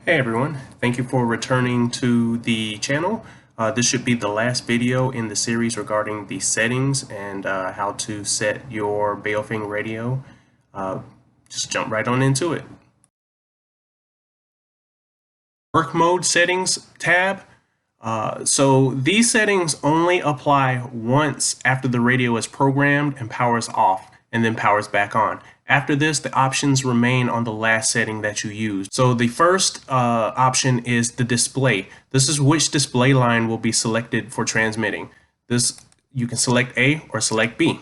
Hey everyone, thank you for returning to the channel. This should be the last video in the series regarding the settings and how to set your Baofeng radio. Just jump right on into it. Work mode settings tab. So these settings only apply once after the radio is programmed and powers off and then powers back on. After this, the options remain on the last setting that you used. So the first option is the display. This is which display line will be selected for transmitting. You can select A or select B.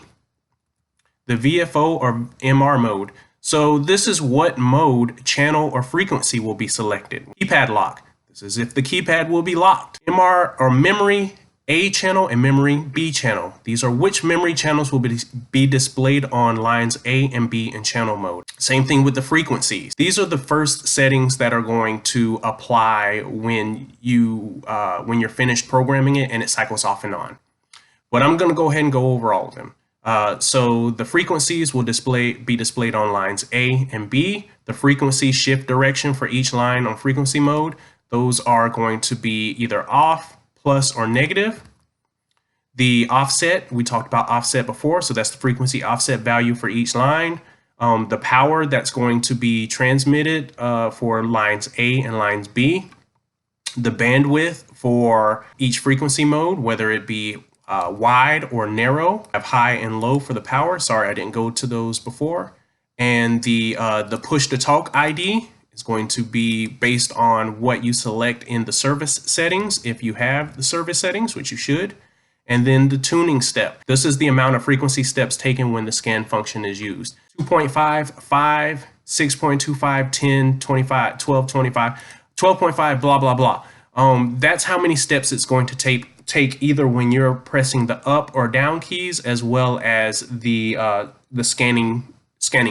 The VFO or MR mode. So this is what mode, channel, or frequency will be selected. Keypad lock. This is if the keypad will be locked. MR or memory A channel and memory B channel. These are which memory channels will be displayed on lines A and B in channel mode. Same thing with the frequencies. These are the first settings that are going to apply when you're finished programming it and it cycles off and on. But I'm going to go ahead and go over all of them. So the frequencies will be displayed on lines A and B. The frequency shift direction for each line on frequency mode, those are going to be either off, plus, or negative. The offset, we talked about offset before, so that's the frequency offset value for each line. The power that's going to be transmitted for lines A and lines B. The bandwidth for each frequency mode, whether it be wide or narrow. I have high and low for the power. Sorry, I didn't go to those before. And the push to talk ID is going to be based on what you select in the service settings, if you have the service settings, which you should. And then the tuning step. This is the amount of frequency steps taken when the scan function is used. 2.5, 5, 6.25, 10, 25, 12, 25, 12.5, blah, blah, blah. That's how many steps it's going to take either when you're pressing the up or down keys, as well as the scanning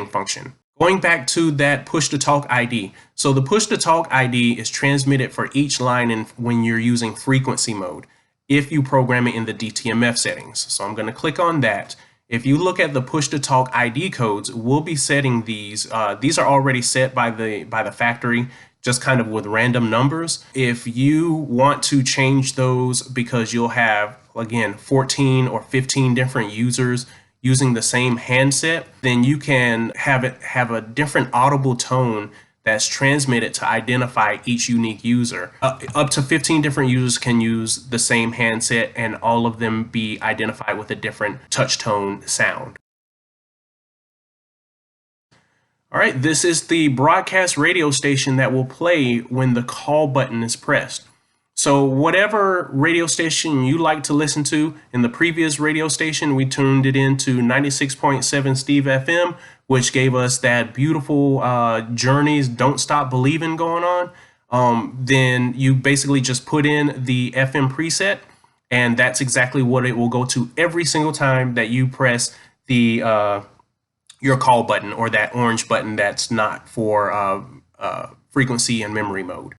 function. Going back to that push to talk ID. So the push to talk ID is transmitted for each line when you're using frequency mode, if you program it in the DTMF settings. So I'm going to click on that. If you look at the push to talk ID codes, we'll be setting these. These are already set by the factory, just kind of with random numbers. If you want to change those, because you'll have, again, 14 or 15 different users using the same handset, then you can have a different audible tone that's transmitted to identify each unique user. Up to 15 different users can use the same handset and all of them be identified with a different touch tone sound. All right, this is the broadcast radio station that will play when the call button is pressed. So whatever radio station you like to listen to, in the previous radio station, we tuned it into 96.7 Steve FM, which gave us that beautiful Journey's Don't Stop Believin' going on. Then you basically just put in the FM preset, and that's exactly what it will go to every single time that you press the your call button, or that orange button that's not for frequency and memory mode.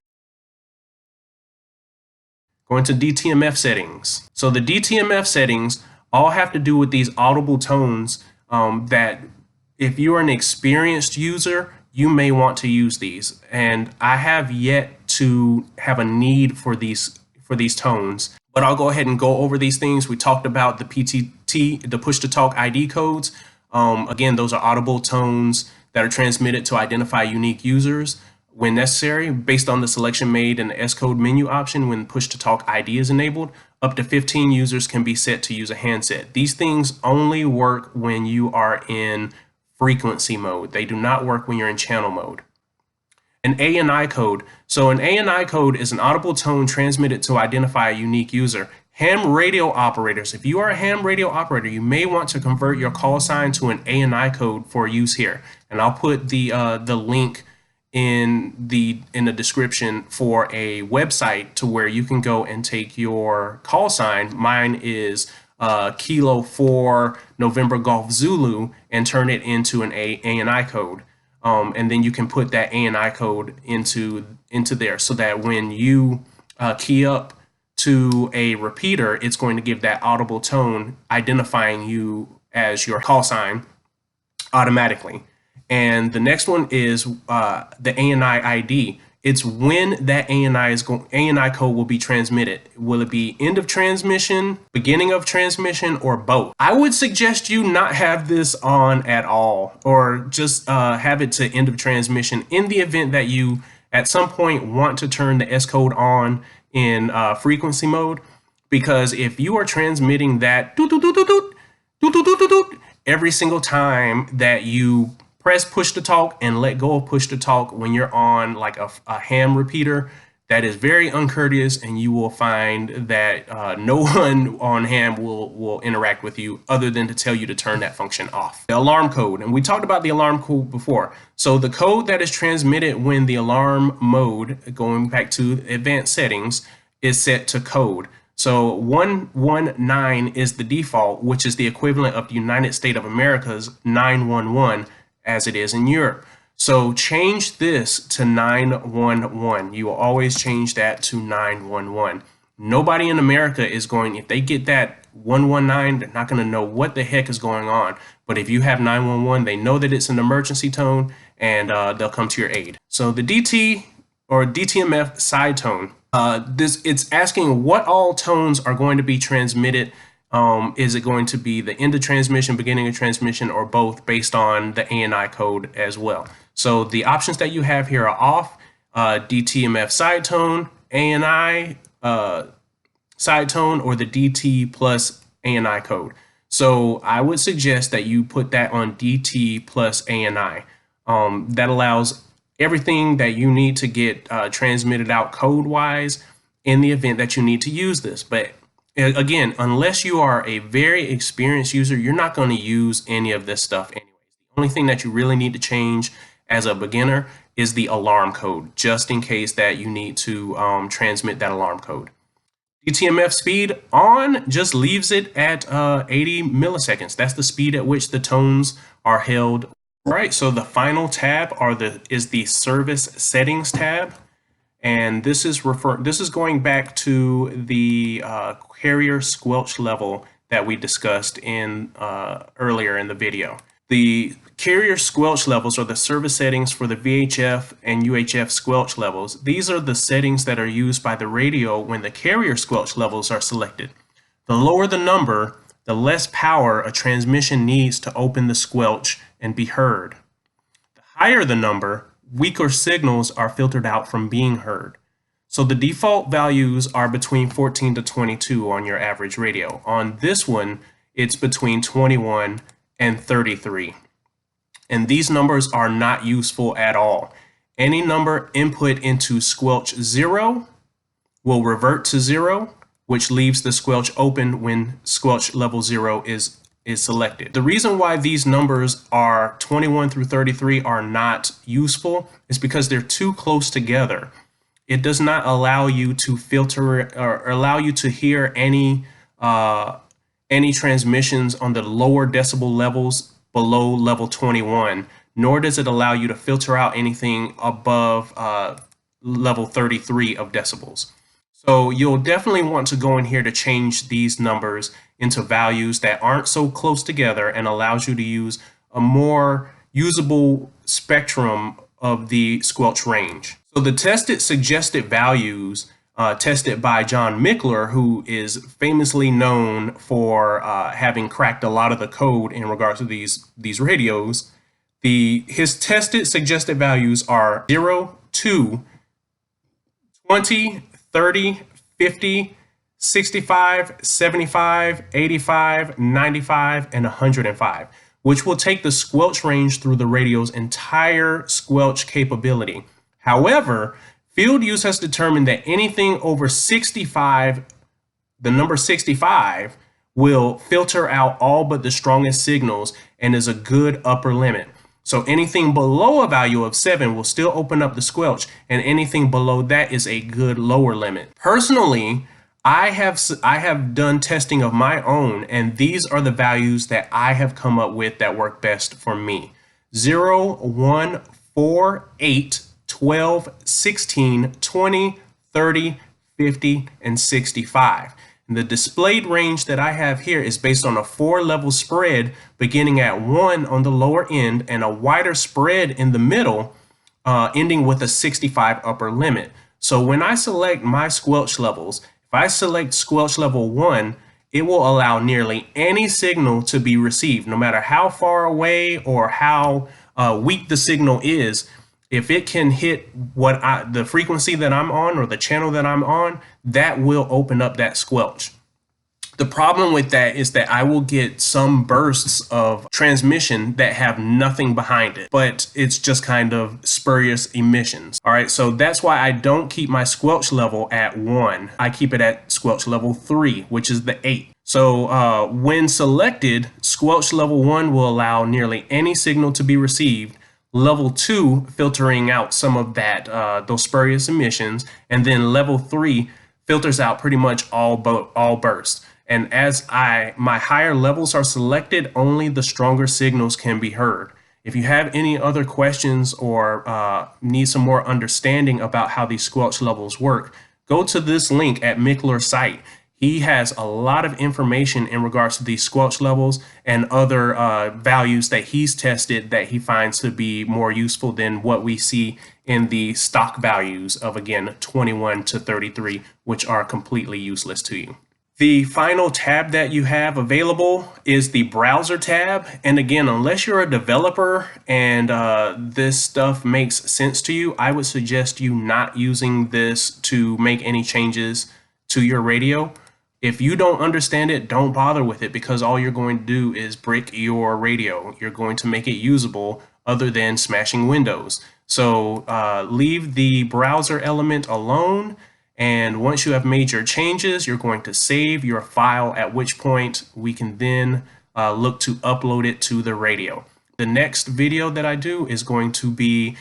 Going to DTMF settings. So the DTMF settings all have to do with these audible tones that if you are an experienced user, you may want to use these. And I have yet to have a need for these tones, but I'll go ahead and go over these things. We talked about the PTT, the push to talk ID codes. Again, those are audible tones that are transmitted to identify unique users when necessary, based on the selection made in the S code menu option. When push to talk ID is enabled, up to 15 users can be set to use a handset. These things only work when you are in frequency mode. They do not work when you're in channel mode. An ANI code. So an ANI code is an audible tone transmitted to identify a unique user. Ham radio operators. If you are a ham radio operator, you may want to convert your call sign to an ANI code for use here. And I'll put the link in the description for a website to where you can go and take your call sign. Mine is Kilo 4 November Golf Zulu, and turn it into an ANI code. And then you can put that ANI code into there, so that when you key up to a repeater, it's going to give that audible tone identifying you as your call sign automatically. And the next one is the ANI ID. It's when that ANI code will be transmitted. Will it be end of transmission, beginning of transmission, or both? I would suggest you not have this on at all, or just have it to end of transmission in the event that you at some point want to turn the S code on in frequency mode, because if you are transmitting that every single time that you press push to talk and let go of push to talk when you're on like a ham repeater, that is very uncourteous, and you will find that no one on ham will interact with you other than to tell you to turn that function off. The alarm code, and we talked about the alarm code before. So the code that is transmitted when the alarm mode, going back to advanced settings, is set to code. So 119 is the default, which is the equivalent of the United States of America's 911 as it is in Europe. So change this to 911. You will always change that to 911. Nobody in America is going, if they get that 119, they're not going to know what the heck is going on. But if you have 911, they know that it's an emergency tone, and they'll come to your aid. So the DT or DTMF side tone, it's asking what all tones are going to be transmitted. Is it going to be the end of transmission, beginning of transmission, or both, based on the ANI code as well? So the options that you have here are off, DTMF side tone, ANI side tone, or the DT plus ANI code. So I would suggest that you put that on DT plus ANI. That allows everything that you need to get transmitted out code-wise in the event that you need to use this. But again, unless you are a very experienced user, you're not going to use any of this stuff anyways. The only thing that you really need to change as a beginner is the alarm code, just in case that you need to transmit that alarm code. DTMF speed on just leaves it at 80 milliseconds. That's the speed at which the tones are held. All right, so the final tab is the service settings tab. And this is going back to the carrier squelch level that we discussed in earlier in the video. The carrier squelch levels are the service settings for the VHF and UHF squelch levels. These are the settings that are used by the radio when the carrier squelch levels are selected. The lower the number, the less power a transmission needs to open the squelch and be heard. The higher the number, weaker signals are filtered out from being heard. So the default values are between 14 to 22 on your average radio. On this one, it's between 21 and 33. And these numbers are not useful at all. Any number input into squelch 0 will revert to 0, which leaves the squelch open when squelch level 0 is selected. The reason why these numbers are 21 through 33 are not useful is because they're too close together. It does not allow you to filter or allow you to hear any transmissions on the lower decibel levels below level 21, nor does it allow you to filter out anything above level 33 of decibels. So you'll definitely want to go in here to change these numbers into values that aren't so close together and allows you to use a more usable spectrum of the squelch range. So the tested suggested values tested by John Mickler, who is famously known for having cracked a lot of the code in regards to these radios. His tested suggested values are 0, 2, 20, 30, 50, 65, 75, 85, 95, and 105, which will take the squelch range through the radio's entire squelch capability. However, field use has determined that anything over 65, the number 65, will filter out all but the strongest signals and is a good upper limit. So anything below a value of 7 will still open up the squelch, and anything below that is a good lower limit. Personally, I have done testing of my own, and these are the values that I have come up with that work best for me. 0, 1, 4, 8, 12, 16, 20, 30, 50, and 65. And the displayed range that I have here is based on a 4-level spread beginning at 1 on the lower end and a wider spread in the middle ending with a 65 upper limit. So when I select my squelch levels, if I select squelch level 1, it will allow nearly any signal to be received, no matter how far away or how weak the signal is. If it can hit the frequency that I'm on or the channel that I'm on, that will open up that squelch. The problem with that is that I will get some bursts of transmission that have nothing behind it, but it's just kind of spurious emissions. All right, so that's why I don't keep my squelch level at 1. I keep it at squelch level 3, which is the 8. So when selected, squelch level 1 will allow nearly any signal to be received. Level 2 filtering out some of that those spurious emissions, and then level 3 filters out pretty much all bursts. And as my higher levels are selected, only the stronger signals can be heard. If you have any other questions or need some more understanding about how these squelch levels work, go to this link at Mickler's site. He has a lot of information in regards to these squelch levels and other values that he's tested that he finds to be more useful than what we see in the stock values of, again, 21 to 33, which are completely useless to you. The final tab that you have available is the browser tab. And again, unless you're a developer and this stuff makes sense to you, I would suggest you not using this to make any changes to your radio. If you don't understand it, don't bother with it, because all you're going to do is brick your radio. You're going to make it usable other than smashing windows. So leave the browser element alone. And once you have made your changes, you're going to save your file, at which point we can then look to upload it to the radio. The next video that I do is going to be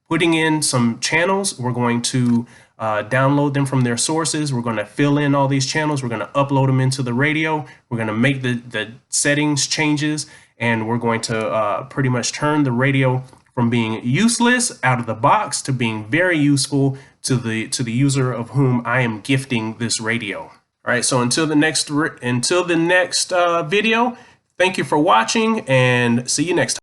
putting in some channels. We're going to download them from their sources. We're going to fill in all these channels. We're going to upload them into the radio. We're going to make the settings changes, and we're going to pretty much turn the radio from being useless out of the box to being very useful to the user of whom I am gifting this radio. All right, so until the next video, thank you for watching, and see you next time.